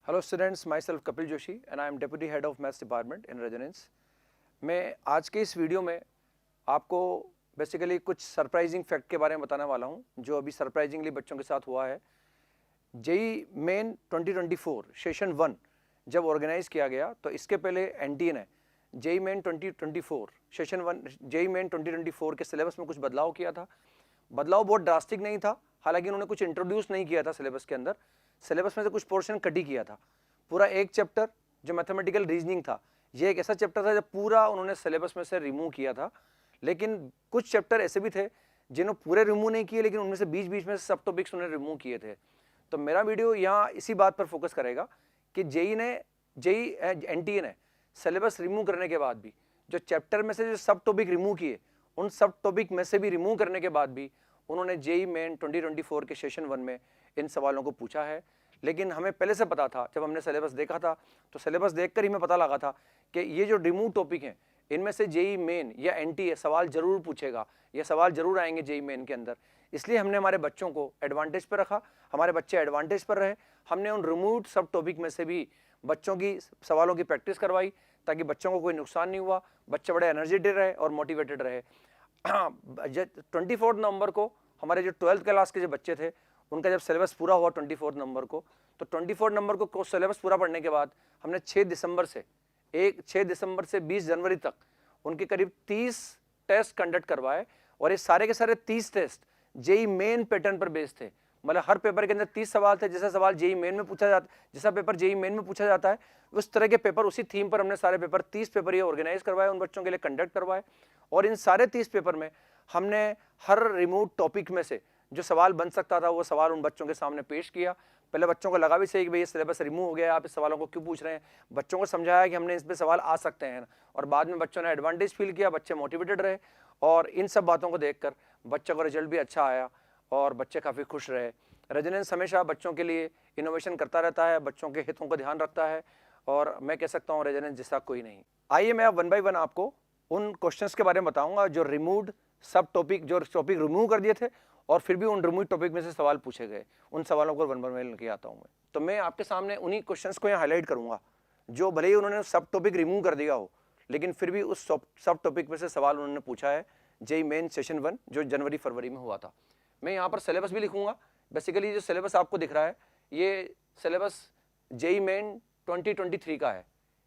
Hello students, my self Kapil Joshi and I am deputy head of maths department in resonance. मैं आज के इस video में आपको बेसिकली कुछ सरप्राइजिंग फैक्ट के बारे में बताने वाला हूं जो अभी सरप्राइजिंगली बच्चों के साथ हुआ है। जेई मेन 2024 सेशन 1 जब ऑर्गेनाइज किया गया तो इसके पहले एनटीए ने JEE Main 2024 session 1 JEE Main 2024 के सिलेबस में कुछ बदलाव किया था। बदलाव बहुत ड्रास्टिक नहीं था, हालांकि उन्होंने कुछ इंट्रोड्यूस नहीं किया था सिलेबस के अंदर। सिलेबस में से कुछ पोर्शन कट ही किया था। पूरा एक चैप्टर जो मैथमेटिकल रीजनिंग था, ये एक ऐसा चैप्टर था जब पूरा उन्होंने सिलेबस में से रिमूव किया था। लेकिन कुछ चैप्टर ऐसे भी थे जिन्होंने पूरे रिमूव नहीं किए, लेकिन उनमें से बीच बीच में सब टॉपिक्स उन्होंने रिमूव किए थे। तो मेरा वीडियो यहाँ इसी बात पर फोकस करेगा कि जेई एनटीए ने सिलेबस रिमूव करने के बाद भी जो चैप्टर में से जो सब टॉपिक रिमूव किए, उन सब टॉपिक में से भी रिमूव करने के बाद भी उन्होंने जेई मेन 2024 के सेशन 1 में इन सवालों को पूछा है। लेकिन हमें पहले से पता था, जब हमने सिलेबस देखा था तो सिलेबस देखकर ही हमें पता लगा था कि ये जो रिमूव टॉपिक हैं इनमें से जेई मेन या एनटीए सवाल जरूर पूछेगा, ये सवाल जरूर आएंगे जेई मेन के अंदर। इसलिए हमने हमारे बच्चों को एडवांटेज पर रखा, हमारे बच्चे एडवांटेज पर रहे। हमने उन रिमूव्ड सब टॉपिक में से भी बच्चों की सवालों की प्रैक्टिस करवाई ताकि बच्चों को कोई नुकसान नहीं हुआ, बच्चे बड़े एनर्जेटिक रहे और मोटिवेटेड रहे। 24 नवंबर को हमारे जो 12th क्लास के जो बच्चे थे उनका जब सिलेबस पूरा हुआ 24 नवंबर को, तो 24 नवंबर को सिलेबस पूरा पढ़ने के बाद हमने 6 दिसंबर से 20 जनवरी तक उनके करीब 30 टेस्ट कंडक्ट करवाए। और ये सारे के सारे 30 टेस्ट जेई मेन पैटर्न पर बेस्ड थे। मतलब हर पेपर के अंदर 30 सवाल थे। जैसा सवाल जेई मेन में पूछा जाता, जैसा पेपर जेई मेन में पूछा जाता है, उस तरह के पेपर, उसी थीम पर हमने सारे पेपर 30 पेपर ये ऑर्गेनाइज करवाए, उन बच्चों के लिए कंडक्ट करवाए। और इन सारे 30 पेपर में हमने हर रिमूव टॉपिक में से जो सवाल बन सकता था वो सवाल उन बच्चों के सामने पेश किया। पहले बच्चों को लगा भी सही कि भाई ये सिलेबस रिमूव हो गया, आप इस सवालों को क्यों पूछ रहे हैं। बच्चों को समझाया कि हमने इस पे सवाल आ सकते हैं, और बाद में बच्चों ने एडवांटेज फील किया, बच्चे मोटिवेटेड रहे। और इन सब बातों को देखकर बच्चों का रिजल्ट भी अच्छा आया और बच्चे काफ़ी खुश रहे। रेजोनेंस हमेशा बच्चों के लिए इनोवेशन करता रहता है, बच्चों के हितों का ध्यान रखता है, और मैं कह सकता हूँ रेजोनेंस जैसा कोई नहीं। आइए मैं अब 1 बाय 1 आपको उन क्वेश्चंस के बारे में बताऊंगा जो रिमूव्ड सब टॉपिक, जो टॉपिक रिमूव कर दिए थे और फिर भी उन रिमूव टॉपिक में से सवाल पूछे गए, उन सवालों को 1 बाय 1 लेके आता हूं मैं। तो मैं आपके सामने उन्हीं क्वेश्चंस को यहाँ हाईलाइट करूंगा जो भले ही उन्होंने सब टॉपिक रिमूव कर दिया हो, लेकिन फिर भी उस सब टॉपिक में से सवाल उन्होंने पूछा है जेई मेन सेशन 1 जो जनवरी फरवरी में हुआ था। मैं यहाँ पर सिलेबस भी लिखूंगा। बेसिकली जो सिलेबस आपको दिख रहा है ये सिलेबस जेई मेन 2023 का है।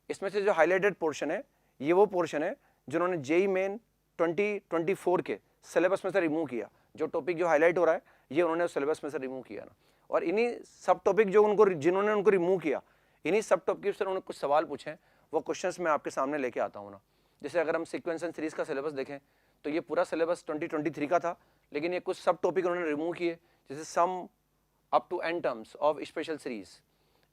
इसमें से जो हाईलाइटेड पोर्शन है ये वो पोर्शन है जिन्होंने जेई मेन 2024 के सिलेबस में से रिमूव किया। जो टॉपिक जो हाईलाइट हो रहा है ये उन्होंने सिलेबस में से रिमूव किया ना, और इन्हीं सब टॉपिक जो जिन्होंने उनको रिमूव किया, इन्हीं सब टॉपिक से उन्होंने कुछ सवाल पूछे हैं, वो क्वेश्चंस मैं आपके सामने लेके आता हूँ ना। जैसे अगर हम सीक्वेंस एंड सीरीज का सिलेबस देखें तो ये पूरा सिलेबस 2023 का था, लेकिन ये कुछ सब टॉपिक उन्होंने रिमूव किए, जैसे sum up to n terms of special series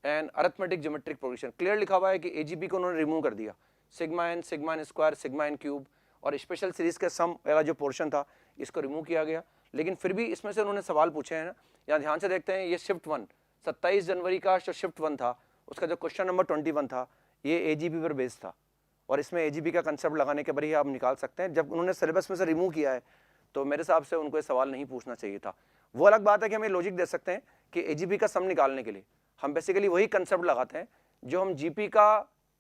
and arithmetic geometric progression. Clear लिखा हुआ है कि एजीपी को उन्होंने रिमूव कर दिया, sigma n square, sigma n cube, और स्पेशल सीरीज का सम वाला जो पोर्शन था इसको रिमूव किया गया। लेकिन फिर भी इसमें से उन्होंने सवाल पूछे हैं ना। यहाँ ध्यान से देखते हैं, ये शिफ्ट 1 27 जनवरी का जो शिफ्ट 1 था उसका जो क्वेश्चन नंबर 21 था ये एजीपी पर बेस्ड था, और इसमें एजीपी का कंसेप्ट लगाने के बाद ही आप निकाल सकते हैं। जब उन्होंने सिलेबस में से रिमूव किया है तो मेरे हिसाब से उनको ये सवाल नहीं पूछना चाहिए था। वो अलग बात है कि हमें लॉजिक दे सकते हैं कि एजीपी का सम निकालने के लिए हम बेसिकली वही कंसेप्ट लगाते हैं जो हम जीपी का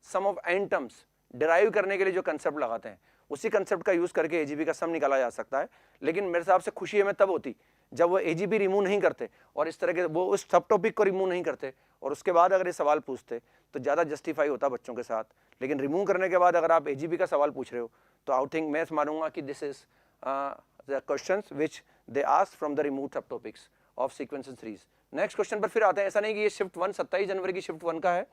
सम ऑफ एन टर्म्स डिराइव करने के लिए जो कंसेप्ट लगाते हैं, उसी कंसेप्ट का यूज करके एजीपी का सम निकाला जा सकता है। लेकिन मेरे हिसाब से खुशी हमें तब होती जब वो एजीपी रिमूव नहीं करते और इस तरह के वो उस सब टॉपिक को रिमूव नहीं करते, और उसके बाद अगर ये सवाल पूछते तो ज़्यादा जस्टिफाई होता बच्चों के साथ। लेकिन रिमूव करने के बाद अगर आप एजीपी का सवाल पूछ रहे हो तो आई थिंक मैं मानूंगा कि this is the questions which they asked from the remove sub topics of sequence and series. Next question पर फिर आते हैं। ऐसा नहीं कि ये शिफ्ट 1 27 जनवरी की शिफ्ट 1 का है।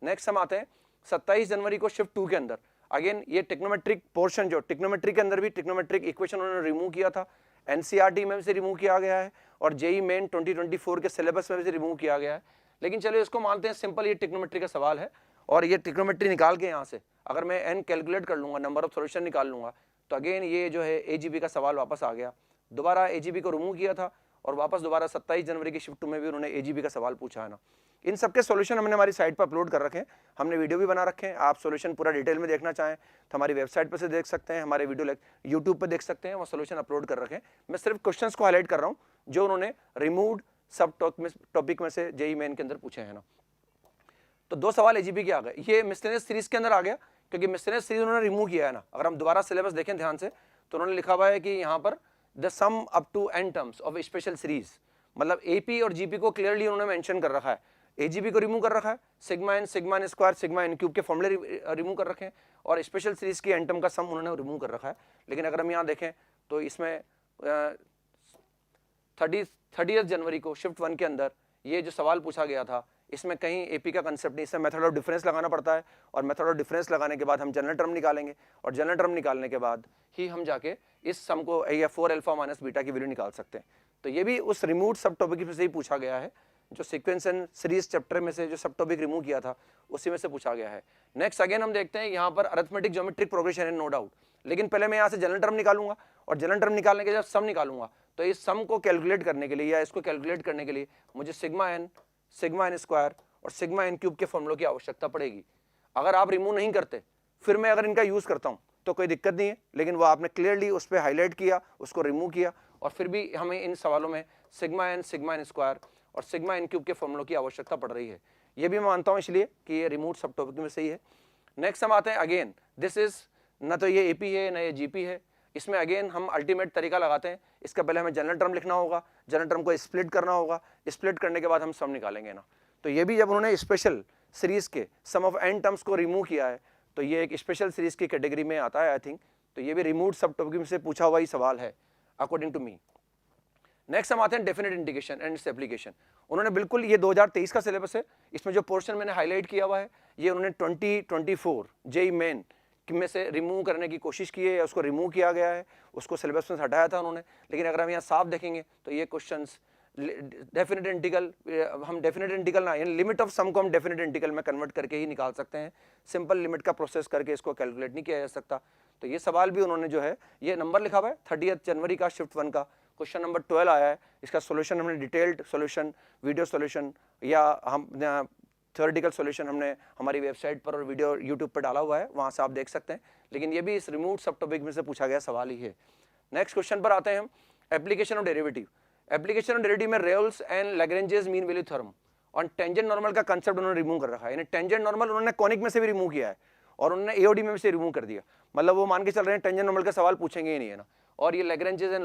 नेक्स्ट हम आते हैं 27 जनवरी को शिफ्ट 2 के अंदर। अगेन ये टिक्नोमेट्रिक पोर्शन, जो टिक्नोमेट्रिक के अंदर भी टिक्नोमेट्रिक इक्वेशन उन्होंने रिमूव किया था, एनसीईआरटी में से रिमूव किया गया है और जेई मेन 2024 के सिलेबस में से रिमूव किया गया है। लेकिन चलिए इसको मानते हैं सिंपल ये टिक्नोमेट्री का सवाल है, और ये टिक्नोमेट्री निकाल के यहाँ से अगर मैं एन कैलकुलेट कर लूँगा, नंबर ऑफ सॉल्यूशन निकाल लूँगा, तो अगेन ये जो है एजीपी का सवाल वापस आ गया। दोबारा एजीपी को रिमूव किया था और वापस दोबारा 27 जनवरी की शिफ्ट 2 में भी उन्होंने एजीपी का सवाल पूछा है ना। इन सबके सॉल्यूशन हमने हमारी साइट पर अपलोड कर रखे हैं, हमने वीडियो भी बना रखे हैं। आप सॉल्यूशन पूरा डिटेल में देखना चाहें तो हमारी वेबसाइट पर से देख सकते हैं, हमारे वीडियो यूट्यूब पर देख सकते हैं, वो सॉल्यूशन अपलोड कर रखे हैं। मैं सिर्फ क्वेश्चंस को हाईलाइट कर रहा हूँ जो उन्होंने रिमूव्ड सब टॉपिक में से जेई मेन के अंदर पूछे हैं ना। तो 2 सवाल एजीपी के आ गए। ये मिसलेनियस सीरीज के अंदर आ गया क्योंकि मिसलेनियस सीरीज उन्होंने रिमूव किया है ना। अगर हम दोबारा सिलेबस देखें ध्यान से तो उन्होंने लिखा हुआ है कि यहाँ पर the sum up to n terms of special series, मतलब एपी और जीपी को क्लियरली उन्होंने मेंशन कर रखा है। एजीपी को रिमूव कर रखा है, sigma n square sigma n cube के फॉर्मूले रिमूव कर रखे हैं, और स्पेशल सीरीज की एन टर्म का सम उन्होंने रिमूव कर रखा है। लेकिन अगर हम यहाँ देखें तो इसमें 30 जनवरी को शिफ्ट 1 के अंदर ये जो सवाल पूछा गया था, इसमें कहीं एपी का कंसेप्ट नहीं, इसमें मेथड ऑफ डिफरेंस लगाना पड़ता है, और मेथड ऑफ डिफरेंस लगाने के बाद हम जनरल टर्म निकालेंगे, और जनरल टर्म निकालने के बाद ही हम जाके इस सम को या 4 अल्फा माइनस बीटा की वैल्यू निकाल सकते हैं। तो ये भी उस रिमूव सब टॉपिक में से ही पूछा गया है, जो सीक्वेंस एंड सीरीज चैप्टर में से जो सब टॉपिक रिमूव किया था उसी में से पूछा गया है। नेक्स्ट अगेन हम देखते हैं यहाँ पर अरिथमेटिक ज्योमेट्रिक प्रोग्रेशन है, नो डाउट। लेकिन पहले मैं यहाँ से जनरल टर्म निकालूंगा, और जनरल टर्म निकालने के जब सम निकालूंगा तो इस सम को कैलकुलेट करने के लिए या इसको कैलकुलेट करने के लिए मुझे सिग्मा एन स्क्वायर और सिग्मा एन क्यूब के फॉर्मूलों की आवश्यकता पड़ेगी। अगर आप रिमूव नहीं करते फिर मैं अगर इनका यूज करता हूँ तो कोई दिक्कत नहीं है, लेकिन वो आपने क्लियरली उस पर हाईलाइट किया, उसको रिमूव किया, और फिर भी हमें इन सवालों में सिग्मा एन स्क्वायर और सिग्मा एन क्यूब के फॉर्मूलों की आवश्यकता पड़ रही है। ये भी मैं मानता हूँ इसलिए कि ये रिमूव सब टॉपिक में सही है। नेक्स्ट हम आते हैं अगेन, दिस इज न तो ये एपी है न ये जीपी है। इसमें अगेन हम अल्टीमेट तरीका लगाते हैं, इसका पहले हमें जनरल टर्म लिखना होगा, जनरल टर्म को स्प्लिट करना होगा, स्प्लिट करने के बाद हम सम निकालेंगे ना। तो ये भी जब उन्होंने स्पेशल सीरीज के सम ऑफ n टर्म्स को रिमूव किया है तो ये एक स्पेशल सीरीज की कैटेगरी में आता है आई थिंक। तो ये भी रिमूव सब टॉपिक में से पूछा हुआ ही सवाल है अकॉर्डिंग टू मी। नेक्स्ट हम आते हैं definite integration and its application. उन्होंने बिल्कुल ये 2023 का सिलेबस है, इसमें जो पोर्शन मैंने हाईलाइट किया हुआ है ये उन्होंने 2024 जेई मेन में से रिमूव करने की कोशिश की है, या उसको रिमूव किया गया है, उसको सिलेबस में से हटाया था उन्होंने। लेकिन अगर हम यहाँ साफ देखेंगे तो ये क्वेश्चंस डेफिनेट इंटीग्रल, हम डेफिनेट इंटीग्रल ना यानी लिमिट ऑफ सम को हम डेफिनेट इंटीग्रल में कन्वर्ट करके ही निकाल सकते हैं, सिंपल लिमिट का प्रोसेस करके इसको कैलकुलेट नहीं किया जा सकता। तो ये सवाल भी उन्होंने जो है ये नंबर लिखा हुआ है 30 जनवरी का शिफ्ट 1 का क्वेश्चन नंबर 12 आया है। इसका सोल्यूशन हमने डिटेल्ड सोल्यूशन, वीडियो सोल्यूशन या हम थ्योरेटिकल सोल्यूशन हमने हमारी वेबसाइट पर और वीडियो यूट्यूब पर डाला हुआ है, वहाँ से आप देख सकते हैं। लेकिन ये भी इस रिमूव सब टॉपिक में से पूछा गया सवाल ही है। नेक्स्ट क्वेश्चन पर आते हैं हम, application of derivative. Application of derivative में Rolle's and Lagrange's mean value theorem और टेंजेंट नॉर्मल का कंसेप्ट उन्होंने रिमूव कर रखा है। यानी टेंजेंट नॉर्मल उन्होंने कॉनिक में से भी रिमूव किया है और उन्होंने एओडी में से रिमूव कर दिया। मतलब वो मान के चल रहे हैं टेंजेंट नॉर्मल का सवाल पूछेंगे ही नहीं है ना। और ये Lagrange's and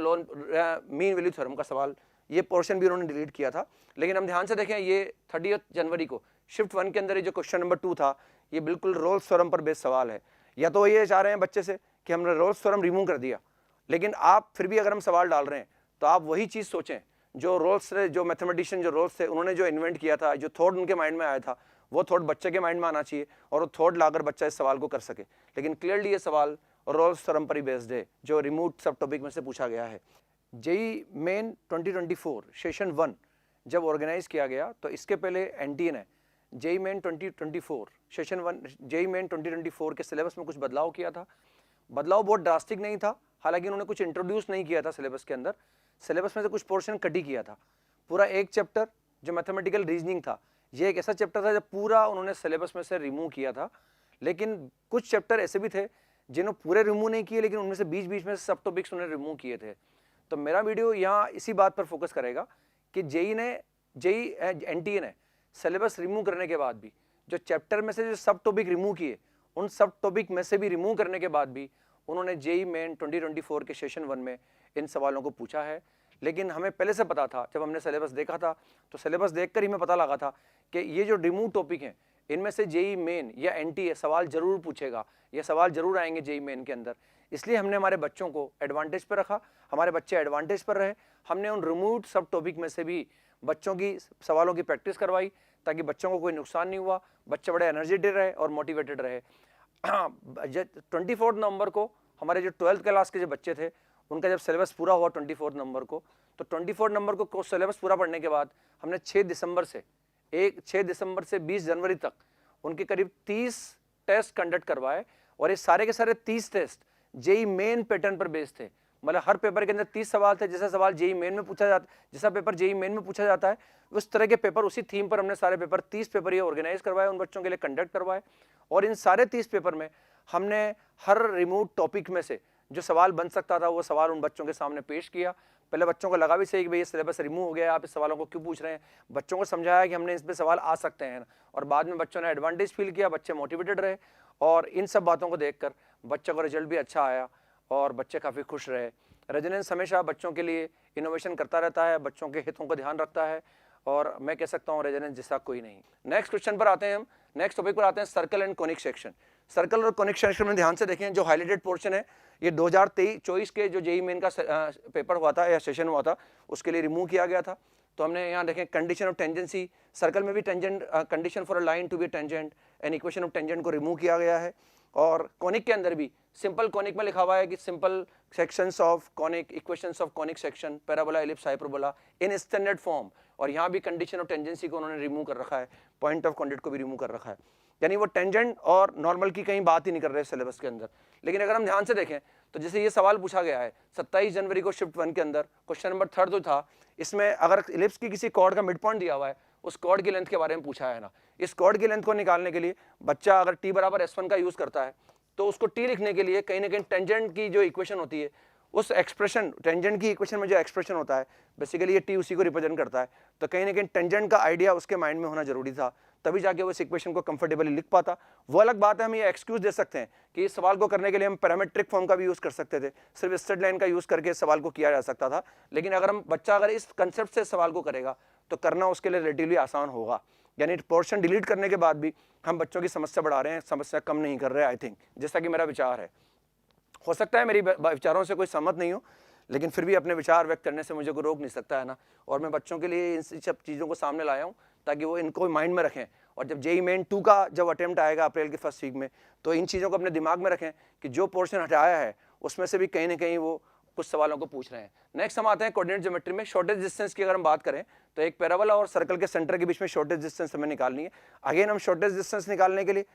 mean value theorem का सवाल, ये पोर्शन भी उन्होंने डिलीट किया था। लेकिन हम ध्यान से देखें, ये 30 जनवरी को शिफ्ट 1 के अंदर ये जो क्वेश्चन नंबर 2 था, ये बिल्कुल रोल्स थ्योरम पर बेस्ड सवाल है। या तो ये चाह रहे हैं बच्चे से कि हमने रोल्स थ्योरम रिमूव कर दिया, लेकिन आप फिर भी अगर हम सवाल डाल रहे हैं तो आप वही चीज़ सोचें जो रोल्स, जो मैथमेटिशियन जो रोल्स थे उन्होंने जो इन्वेंट किया था, जो थॉट उनके माइंड में आया था, वो थॉट बच्चे के माइंड में आना चाहिए और वो थॉट लाकर बच्चा इस सवाल को कर सके। लेकिन क्लियरली ये सवाल रोल्स थ्योरम पर ही बेस्ड है, जो रिमूव सब टॉपिक में से पूछा गया है। जेई मेन 2024 सेशन 1 जब ऑर्गेनाइज किया गया तो इसके पहले एनटीए ने JEE Main 2024 session 1 JEE Main 2024 के सिलेबस में कुछ बदलाव किया था। बदलाव बहुत ड्रास्टिक नहीं था, हालांकि उन्होंने कुछ इंट्रोड्यूस नहीं किया था सिलेबस के अंदर। सिलेबस में से कुछ पोर्शन कट ही किया था। पूरा एक चैप्टर जो मैथमेटिकल रीजनिंग था, ये एक ऐसा चैप्टर था जब पूरा उन्होंने सिलेबस में से रिमूव किया था। लेकिन कुछ चैप्टर ऐसे भी थे जिन्होंने पूरे रिमूव नहीं किए, लेकिन उनमें से बीच बीच में सब टॉपिक्स उन्होंने रिमूव किए थे। तो मेरा वीडियो यहाँ इसी बात पर फोकस करेगा कि एनटीए ने सिलेबस रिमूव करने के बाद भी जो चैप्टर में से जो सब टॉपिक रिमूव किए, उन सब टॉपिक में से भी रिमूव करने के बाद भी उन्होंने जेई मेन 2024 के सेशन 1 में इन सवालों को पूछा है। लेकिन हमें पहले से पता था, जब हमने सिलेबस देखा था तो सिलेबस देखकर ही हमें पता लगा था कि ये जो रिमूव टॉपिक हैं इनमें से जेई मेन या एनटीए सवाल जरूर पूछेगा, ये सवाल जरूर आएंगे जेई मेन के अंदर। इसलिए हमने हमारे बच्चों को एडवांटेज पर रखा, हमारे बच्चे एडवांटेज पर रहे। हमने उन रिमूव्ड सब टॉपिक में से भी बच्चों की सवालों की प्रैक्टिस करवाई ताकि बच्चों को कोई नुकसान नहीं हुआ, बच्चे बड़े एनर्जेटिक रहे और मोटिवेटेड रहे। 24 नवंबर को हमारे जो 12th क्लास के जो बच्चे थे उनका जब सिलेबस पूरा हुआ 24 नवंबर को, तो 24 नवंबर को सिलेबस पूरा पढ़ने के बाद हमने 6 दिसंबर से 20 जनवरी तक उनके करीब 30 टेस्ट कंडक्ट करवाए। और ये सारे के सारे 30 टेस्ट जेई मेन पैटर्न पर बेस्ड थे। मतलब हर पेपर के अंदर 30 सवाल थे। जैसा सवाल जेई मेन में पूछा जाता, जैसा पेपर जेई मेन में पूछा जाता है, उस तरह के पेपर, उसी थीम पर हमने सारे पेपर 30 पेपर ये ऑर्गेनाइज करवाए, उन बच्चों के लिए कंडक्ट करवाए। और इन सारे 30 पेपर में हमने हर रिमूव टॉपिक में से जो सवाल बन सकता था वो सवाल उन बच्चों के सामने पेश किया। पहले बच्चों को लगा भी सही कि भाई ये सिलेबस रिमूव हो गया, आप इस सवालों को क्यों पूछ रहे हैं। बच्चों को समझाया कि हमने इस पे सवाल आ सकते हैं, और बाद में बच्चों ने एडवांटेज फील किया, बच्चे मोटिवेटेड रहे, और इन सब बातों को देखकर बच्चों का रिजल्ट भी अच्छा आया और बच्चे काफ़ी खुश रहे। रेजोनेंस हमेशा बच्चों के लिए इनोवेशन करता रहता है, बच्चों के हितों का ध्यान रखता है, और मैं कह सकता हूँ रेजोनेंस जैसा कोई नहीं। नेक्स्ट क्वेश्चन पर आते हैं हम, नेक्स्ट टॉपिक पर आते हैं circle and conic section. Circle और कोनिक सेक्शन में ध्यान से देखें, जो हाईलाइटेड पोर्शन है ये 2023-24 के जो जेईई मेन का पेपर हुआ था या सेशन हुआ था उसके लिए रिमूव किया गया था। तो हमने यहाँ देखें कंडीशन ऑफ टेंजेंसी, सर्कल में भी tangent, condition for a line to be tangent and equation of tangent को रिमूव किया गया है। और कॉनिक के अंदर भी सिंपल कॉनिक में लिखा हुआ है कि simple sections of conic, equations of conic section, parabola, ellipse, hyperbola in standard form, और यहाँ भी कंडीशन ऑफ टेंजेंसी को उन्होंने रिमूव कर रखा है, पॉइंट ऑफ कॉन्टैक्ट को भी रिमूव कर रखा है, यानी वो टेंजेंट और नॉर्मल की कहीं बात ही नहीं कर रहे सिलेबस के अंदर। लेकिन अगर हम ध्यान से देखें तो जैसे ये सवाल पूछा गया है 27 जनवरी को शिफ्ट 1 के अंदर, क्वेश्चन नंबर 3 जो था, इसमें अगर इलिप्स की किसी कॉर्ड का मिड पॉइंट दिया हुआ है, उस कॉर्ड की लेंथ के बारे में पूछा है ना। इस कॉर्ड की लेंथ को निकालने के लिए बच्चा अगर t बराबर s1 का यूज करता है तो उसको t लिखने के लिए कहीं ना कहीं टेंजेंट की जो इक्वेशन होती है, उस एक्सप्रेशन, टेंजेंट की इक्वेशन में जो एक्सप्रेशन होता है बेसिकली ये t उसी को रिप्रेजेंट करता है, तो कहीं ना कहीं टेंजेंट का आइडिया उसके माइंड में होना जरूरी था, तभी जाके वो इस इक्वेशन को कंफर्टेबली लिख पाता। वो अलग बात है, हम ये एक्सक्यूज दे सकते हैं कि इस सवाल को करने के लिए हम पैरामेट्रिक फॉर्म का भी यूज कर सकते थे, सिर्फ स्ट्रेट लाइन का यूज करके इस सवाल को किया जा सकता था। लेकिन अगर हम बच्चा अगर इस कंसेप्ट से सवाल को करेगा तो करना उसके लिए रिलेटिवली आसान होगा। यानी पोर्शन डिलीट करने के बाद भी हम बच्चों की समस्या बढ़ा रहे हैं, समस्या कम नहीं कर रहे हैं, आई थिंक, जैसा कि मेरा विचार है। हो सकता है मेरी विचारों से कोई सहमत नहीं हो, लेकिन फिर भी अपने विचार व्यक्त करने से मुझे कोई रोक नहीं सकता है ना। और मैं बच्चों के लिए इन सब चीज़ों को सामने लाया हूँ ताकि वो इनको माइंड में रखें, और जब जेईई मेन 2 का जब अटेम्प्ट आएगा अप्रैल के फर्स्ट वीक में, तो इन चीज़ों को अपने दिमाग में रखें कि जो पोर्शन हटाया है उसमें से भी कहीं ना कहीं वो कुछ सवालों को पूछ रहे हैं। नेक्स्ट हम आते हैं कोऑर्डिनेट ज्योमेट्री में। शॉर्टेज डिस्टेंस की अगर हम बात करें तो एक पैराबोला और सर्कल के सेंटर के बीच में शॉर्टेज डिस्टेंस हमें निकालनी है। अगेन हम शॉर्टेज डिस्टेंस निकालने के लिए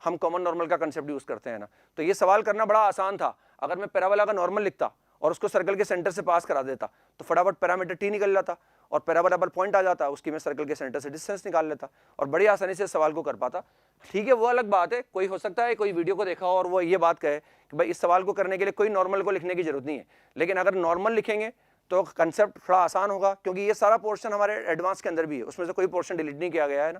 हम कॉमन नॉर्मल का कंसेप्ट यूज करते हैं ना। तो ये सवाल करना बड़ा आसान था, अगर मैं पैराबोला का नॉर्मल लिखता और उसको सर्कल के सेंटर से पास करा देता तो फटाफट पैरामीटर t निकल जाता और पैराबोला पर पॉइंट आ जाता, उसकी मैं सर्कल के सेंटर से डिस्टेंस निकाल लेता और बड़ी आसानी से सवाल को कर पाता। ठीक है, वो अलग बात है, कोई हो सकता है कोई वीडियो को देखा हो और वो ये बात कहे कि भाई इस सवाल को करने के लिए कोई नॉर्मल को लिखने की जरूरत नहीं है, लेकिन अगर नॉर्मल लिखेंगे तो कंसेप्ट थोड़ा आसान होगा, क्योंकि ये सारा पोर्शन हमारे एडवांस के अंदर भी है, उसमें से कोई पोर्शन डिलीट नहीं किया गया है ना।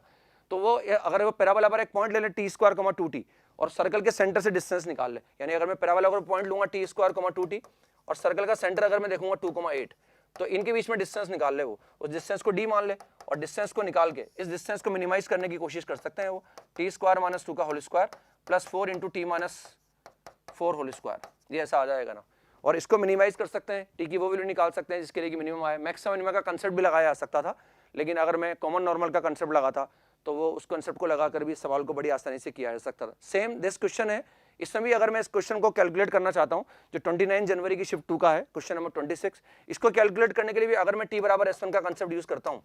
तो वो अगर वो पैराबोला पर एक पॉइंट ले ले t² 2t और सर्कल के सेंटर से डिस्टेंस निकाल ले, यानी अगर मैं पैराबोला पर पॉइंट लूंगा t² 2t और सर्कल का सेंटर अगर मैं देखूंगा 2,8, तो इनके बीच में डिस्टेंस निकाल ले, वो उस डिस्टेंस को d मान ले और डिस्टेंस को निकाल के इस डिस्टेंस को मिनिमाइज करने की कोशिश कर सकते हैं। वो t² - 2 का whole square plus 4 × t - 4 whole square, ये ऐसा आ जाएगा ना। और इसको मिनिमाइज कर सकते हैं, t की वो वैल्यू निकाल सकते हैं जिसके लिए कि मिनिमम आए। मैक्सिमम मिनिमम का कंसेप्ट भी लगाया जा सकता था, लेकिन अगर मैं कॉमन नॉर्मल का कंसेप्ट लगाता तो वो उस कंसेप्ट को लगाकर भी सवाल को बड़ी आसानी से किया जा सकता था। सेम दिस क्वेश्चन है, इसमें भी अगर मैं इस क्वेश्चन को कैलकुलेट करना चाहता हूँ जो 29 जनवरी की शिफ्ट 2 का है, क्वेश्चन नंबर 26, इसको कैलकुलेट करने के लिए भी अगर मैं t बराबर s1 का कंसेप्ट यूज करता हूँ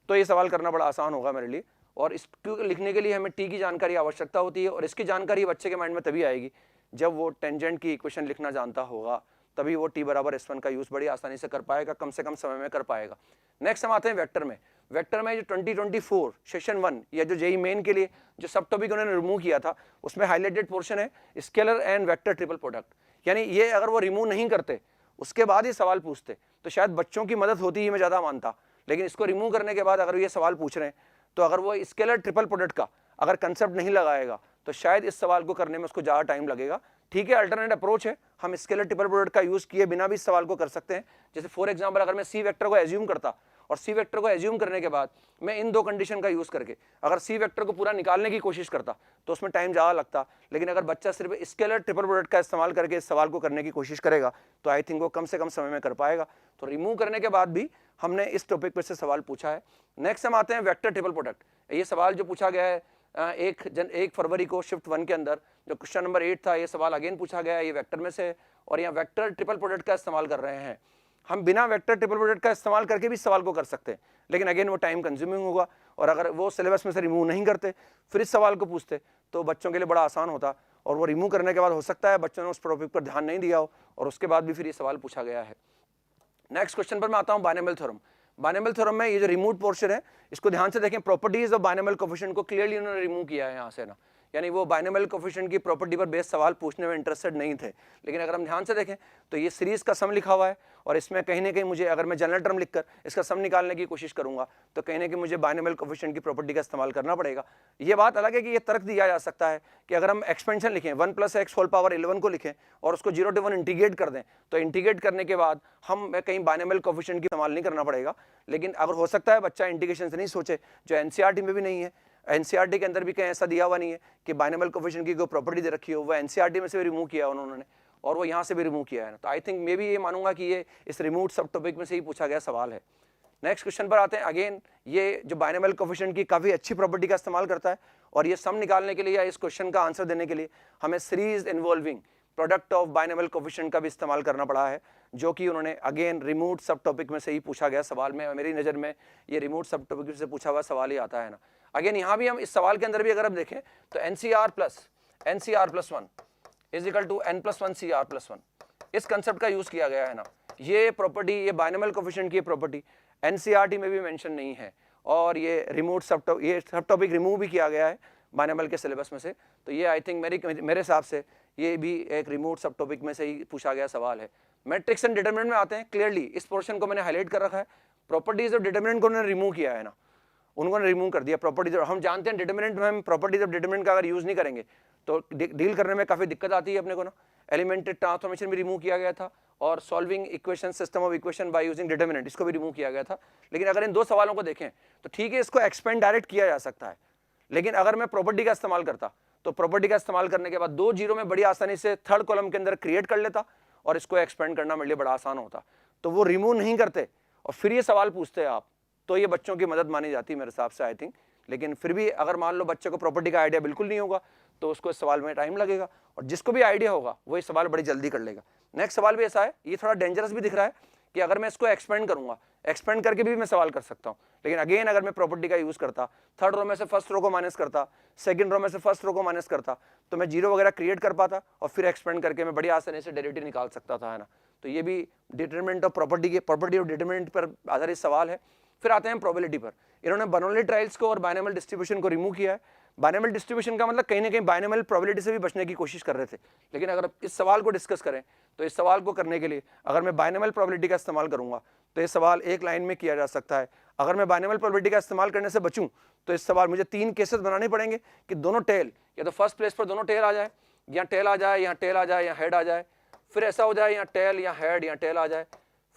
तो ये सवाल करना बड़ा आसान होगा मेरे लिए। और इसको लिखने के लिए हमें t की जानकारी आवश्यकता होती है, और इसकी जानकारी बच्चे के माइंड में तभी आएगी जब वो टेंजेंट की इक्वेशन लिखना जानता होगा, तभी वो t बराबर s1 का यूज बड़ी आसानी से कर पाएगा, कम से कम समय में कर पाएगा। नेक्स्ट हम आते हैं वेक्टर में। वेक्टर में जो 2024 सेशन 1 या जो जेईई मेन के लिए जो सब टॉपिक उन्होंने रिमूव किया था उसमें हाईलाइटेड पोर्शन है scalar and vector triple product. यानी ये अगर वो रिमूव नहीं करते उसके बाद ही सवाल पूछते तो शायद बच्चों की मदद होती ही मैं ज़्यादा मानता, लेकिन इसको रिमूव करने के बाद अगर ये सवाल पूछ रहे हैं तो अगर वो स्केलर ट्रिपल प्रोडक्ट का अगर कंसेप्ट नहीं लगाएगा तो शायद इस सवाल को करने में उसको ज़्यादा टाइम लगेगा। ठीक है, अल्टरनेट अप्रोच है, हम स्केलर ट्रिपल प्रोडक्ट का यूज़ किए बिना भी इस सवाल को कर सकते हैं। जैसे फॉर एग्जाम्पल अगर मैं सी वेक्टर को एज्यूम करता और सी वेक्टर को एज्यूम करने के बाद मैं इन दो कंडीशन का यूज़ करके अगर सी वेक्टर को पूरा निकालने की कोशिश करता तो उसमें टाइम ज़्यादा लगता, लेकिन अगर बच्चा सिर्फ स्केलर ट्रिपल प्रोडक्ट का इस्तेमाल करके इस सवाल को करने की कोशिश करेगा तो आई थिंक वो कम से कम समय में कर पाएगा। तो रिमूव करने के बाद भी हमने इस टॉपिक पर से सवाल पूछा है। नेक्स्ट हम आते हैं वेक्टर ट्रिपल प्रोडक्ट। ये सवाल जो पूछा गया है 1 फरवरी को शिफ्ट 1 के अंदर जो क्वेश्चन नंबर 8 था, ये सवाल अगेन पूछा गया है, ये वेक्टर में से, और यहाँ वेक्टर ट्रिपल प्रोडक्ट का इस्तेमाल कर रहे हैं। हम बिना वेक्टर ट्रिपल प्रोडक्ट का इस्तेमाल करके भी सवाल को कर सकते हैं, लेकिन अगेन वो टाइम कंज्यूमिंग होगा, और अगर वो सिलेबस में से रिमूव नहीं करते फिर इस सवाल को पूछते तो बच्चों के लिए बड़ा आसान होता, और वो रिमूव करने के बाद हो सकता है बच्चों ने उस टॉपिक पर ध्यान नहीं दिया हो और उसके बाद भी फिर ये सवाल पूछा गया है। नेक्स्ट क्वेश्चन पर मैं आता हूँ बाइनोमियल थ्योरम। बाइनोमियल थ्योरम में ये जो रिमूव पोर्शन है इसको ध्यान से देखें, प्रॉपर्टीज ऑफ बाइनोमियल कोएफिशिएंट को क्लियरली उन्होंने रिमूव किया है यहाँ से ना। यानी वो बाइनोमियल कोफिशिएंट की प्रॉपर्टी पर बेस्ड सवाल पूछने में इंटरेस्टेड नहीं थे। लेकिन अगर हम ध्यान से देखें तो ये सीरीज का सम लिखा हुआ है और इसमें कहीं ना कहीं मुझे, अगर मैं जनरल टर्म लिखकर इसका सम निकालने की कोशिश करूंगा तो कहीं ना कहीं मुझे बाइनोमियल कोफिशिएंट की प्रॉपर्टी का इस्तेमाल करना पड़ेगा। ये बात अलग है कि ये तर्क दिया जा सकता है कि अगर हम एक्सपेंशन लिखें 1 + x होल पावर 11 को लिखें और उसको 0 to 1 इंटीग्रेट कर दें तो इंटीग्रेट करने के बाद हम कहीं बाइनोमियल कोफिशिएंट की इस्तेमाल नहीं करना पड़ेगा। लेकिन अगर हो सकता है बच्चा इंटीग्रेशन से नहीं सोचे, जो एनसीईआरटी में भी नहीं है, एनसीईआरटी के अंदर भी कहीं ऐसा दिया हुआ नहीं है कि बाइनोमियल कोफिशिएंट की कोई प्रॉपर्टी दे रखी हो, वो एनसीईआरटी में से भी रिमूव किया उन्होंने और वो यहाँ से भी रिमूव किया है। तो आई थिंक मे भी ये मानूंगा कि ये इस रिमूव सब टॉपिक में से ही पूछा गया सवाल है। नेक्स्ट क्वेश्चन पर आते हैं। अगेन ये जो बाइनोमियल कोफिशिएंट की काफ़ी अच्छी प्रॉपर्टी का इस्तेमाल करता है और ये सम निकालने के लिए या इस क्वेश्चन का आंसर देने के लिए हमें series involving product of binomial coefficient का भी इस्तेमाल करना पड़ा है, जो कि उन्होंने अगेन रिमूव सब टॉपिक में से ही पूछा गया सवाल में। मेरी नज़र में ये रिमूव सब टॉपिक से पूछा हुआ सवाल ही आता है ना। अगेन यहाँ भी हम इस सवाल के अंदर भी अगर हम देखें तो NCR+1 is equal to N+1 CR+1 इस कंसेप्ट का यूज किया गया है ना। ये प्रॉपर्टी, ये बाइनोमियल कोफिशिएंट की प्रॉपर्टी एनसीईआरटी में भी मेंशन नहीं है और ये रिमूव सब टॉपिक रिमूव भी किया गया है बाइनोमियल के सिलेबस में से। तो ये आई थिंक मेरे हिसाब से ये भी एक रिमूव सब टॉपिक में से ही पूछा गया सवाल है। मैट्रिक्स एंड डिटरमिनेंट में आते हैं। क्लियरली इस पोर्शन को मैंने हाईलाइट कर रखा है। प्रॉपर्टीज ऑफ डिटरमिनेंट को उन्होंने रिमूव किया है ना, उन्होंने रिमूव कर दिया प्रॉपर्टीज। हम जानते हैं डिटरमिनेंट में हम प्रॉपर्टीज ऑफ डिटरमिनेंट का अगर यूज नहीं करेंगे तो डील करने में काफी दिक्कत आती है अपने को ना। एलिमेंट्री ट्रांसफॉर्मेशन भी रिमूव किया गया था और solving equation system of equation by using determinant, इसको भी रिमूव किया गया था। लेकिन अगर इन दो सवालों को देखें तो ठीक है, इसको एक्सपेंड डायरेक्ट किया जा सकता है। लेकिन अगर मैं प्रॉपर्टी का इस्तेमाल करता तो प्रॉपर्टी का इस्तेमाल करने के बाद 2 जीरो में बड़ी आसानी से थर्ड कॉलम के अंदर क्रिएट कर लेता और इसको एक्सपेंड करना मेरे लिए बड़ा आसान होता। तो वो रिमूव नहीं करते और फिर ये सवाल पूछते आप, तो ये बच्चों की मदद मानी जाती है मेरे हिसाब से आई थिंक। लेकिन फिर भी अगर मान लो बच्चे को प्रॉपर्टी का आइडिया बिल्कुल नहीं होगा तो उसको इस सवाल में टाइम लगेगा, और जिसको भी आइडिया होगा वो इस सवाल बड़ी जल्दी कर लेगा। नेक्स्ट सवाल भी ऐसा है, ये थोड़ा डेंजरस भी दिख रहा है कि अगर मैं इसको एक्सपेंड करूंगा, एक्सपेंड करके भी मैं सवाल कर सकता हूं। लेकिन अगेन अगर मैं प्रॉपर्टी का यूज करता, थर्ड रो में से फर्स्ट रो को माइनस करता, सेकंड रो में से फर्स्ट रो को माइनस करता, तो मैं जीरो वगैरह क्रिएट कर पाता और फिर एक्सपेंड करके मैं बड़ी आसानी से डेरिवेटिव निकाल सकता था, है ना। तो ये भी डिटरमिनेंट ऑफ प्रॉपर्टी के, प्रॉपर्टी ऑफ डिटरमिनेंट पर आधारित सवाल है। फिर आते हैं प्रोबेबिलिटी पर। इन्होंने बर्नौली ट्रायल्स को और बाइनोमियल डिस्ट्रीब्यूशन को रिमूव किया है। बाइनोमियल डिस्ट्रीब्यूशन का मतलब कहीं ना कहीं बाइनोमियल प्रोबेबिलिटी से भी बचने की कोशिश कर रहे थे। लेकिन अगर इस सवाल को डिस्कस करें तो इस सवाल को करने के लिए अगर मैं बाइनोमियल प्रोबेबिलिटी का इस्तेमाल करूंगा तो ये सवाल एक लाइन में किया जा सकता है। अगर मैं बाइनोमियल प्रोबेबिलिटी का इस्तेमाल करने से बचूं तो इस सवाल मुझे 3 केसेस बनाने पड़ेंगे कि दोनों टेल, या तो फर्स्ट प्लेस पर दोनों टेल आ जाए, या टेल आ जाए, या टेल आ जाए, या हेड आ जाए, फिर ऐसा हो जाए या टेल या हेड या टेल आ जाए,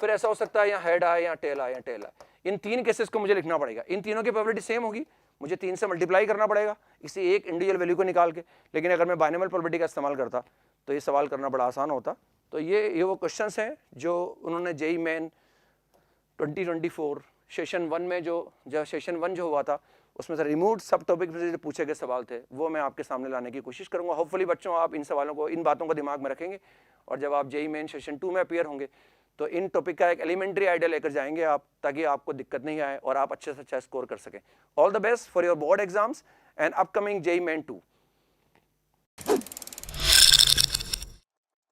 फिर ऐसा हो सकता है या हेड आए या टेल आए या टेल आए। इन 3 केसेस को मुझे लिखना पड़ेगा। इन तीनों की प्रोबेबिलिटी सेम होगी, मुझे 3 से मल्टीप्लाई करना पड़ेगा किसी एक इंडिविजुअल वैल्यू को निकाल के। लेकिन अगर मैं बाइनोमियल प्रोबेबिलिटी का इस्तेमाल करता तो ये सवाल करना बड़ा आसान होता। तो ये वो क्वेश्चंस हैं जो उन्होंने जेईई मेन 2024 सेशन 1 में जो सेशन 1 जो हुआ था उसमें से रिमूव सब टॉपिक में जो पूछे गए सवाल थे वो मैं आपके सामने लाने की कोशिश करूंगा। होपफुली बच्चों आप इन सवालों को, इन बातों को दिमाग में रखेंगे और जब आप जेईई मेन सेशन 2 में अपीयर होंगे तो इन टॉपिक का एक एलिमेंट्री आइडिया लेकर जाएंगे आप, ताकि आपको दिक्कत नहीं आए और आप अच्छे से अच्छा स्कोर कर सकें। All the best for your board exams and upcoming JEE main 2।